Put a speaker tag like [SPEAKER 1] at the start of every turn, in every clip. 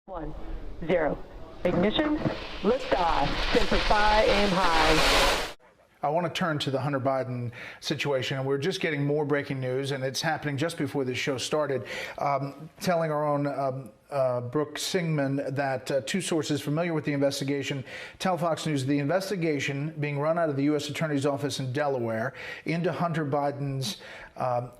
[SPEAKER 1] 1, 0. Ignition, liftoff, Semper aim high.
[SPEAKER 2] I want to turn to the Hunter Biden situation, and we're just getting more breaking news, and it's happening just before this show started, telling our own Brooke Singman that two sources familiar with the investigation tell Fox News the investigation being run out of the U.S. Attorney's Office in Delaware into Hunter Biden's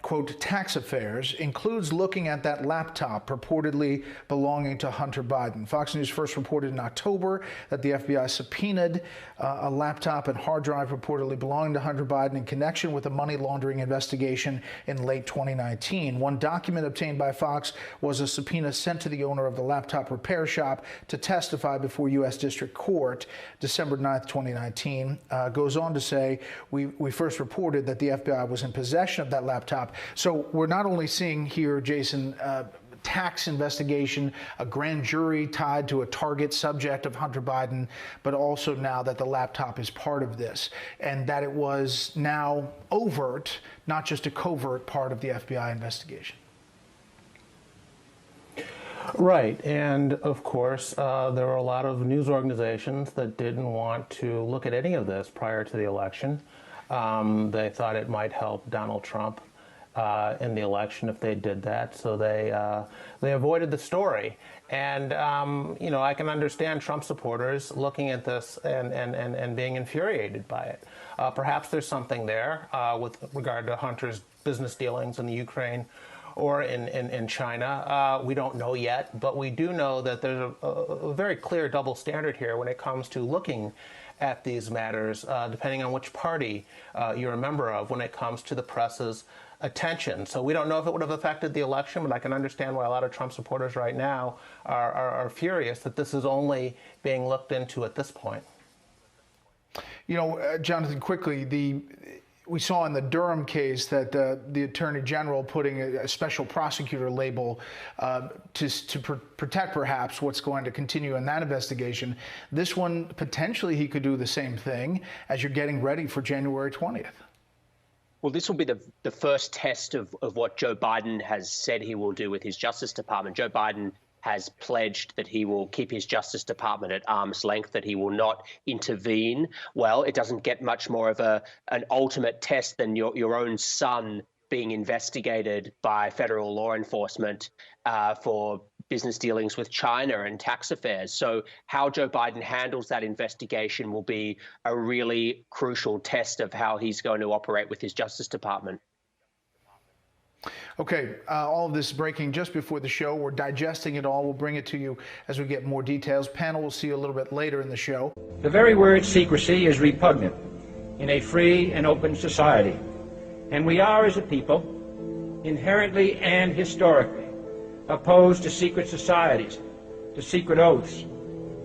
[SPEAKER 2] quote, tax affairs includes looking at that laptop purportedly belonging to Hunter Biden. Fox News first reported in October that the FBI subpoenaed a laptop and hard drive reportedly belonging to Hunter Biden in connection with a money laundering investigation in late 2019. One document obtained by Fox was a subpoena sent to the owner of the laptop repair shop to testify before U.S. District Court December 9th, 2019. Goes on to say, we first reported that the FBI was in possession of that laptop. So we're not only seeing here, Jason, tax investigation, a grand jury tied to a target subject of Hunter Biden, but also now that the laptop is part of this, and that it was now overt, not just a covert part of the FBI investigation.
[SPEAKER 3] Right, and of course, there were a lot of news organizations that didn't want to look at any of this prior to the election. They thought it might help Donald Trump in the election if they did that, so they avoided the story. And you know, I can understand Trump supporters looking at this and being infuriated by it. Perhaps there's something there with regard to Hunter's business dealings in the Ukraine or in China. We don't know yet, but we do know that there's a very clear double standard here when it comes to looking at these matters, depending on which party you're a member of, when it comes to the press's attention. So we don't know if it would have affected the election, but I can understand why a lot of Trump supporters right now are furious that this is only being looked into at this point.
[SPEAKER 2] You know, Jonathan, quickly, we saw in the Durham case that the Attorney General putting a special prosecutor label to protect perhaps what's going to continue in that investigation. This one, potentially he could do the same thing as you're getting ready for January 20th.
[SPEAKER 4] Well, this will be the first test of what Joe Biden has said he will do with his Justice Department. Joe Biden has pledged that he will keep his Justice Department at arm's length, that he will not intervene. Well, it doesn't get much more of an ultimate test than your own son being investigated by federal law enforcement for business dealings with China and tax affairs. So how Joe Biden handles that investigation will be a really crucial test of how he's going to operate with his Justice Department.
[SPEAKER 2] Okay, all of this is breaking just before the show. We're digesting it all. We'll bring it to you as we get more details. Panel, we'll see you a little bit later in the show.
[SPEAKER 5] The very word secrecy is repugnant in a free and open society. And we are, as a people, inherently and historically opposed to secret societies, to secret oaths,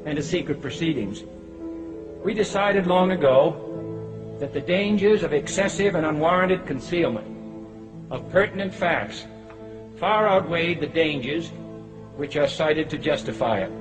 [SPEAKER 5] and to secret proceedings. We decided long ago that the dangers of excessive and unwarranted concealment of pertinent facts far outweighed the dangers which are cited to justify it.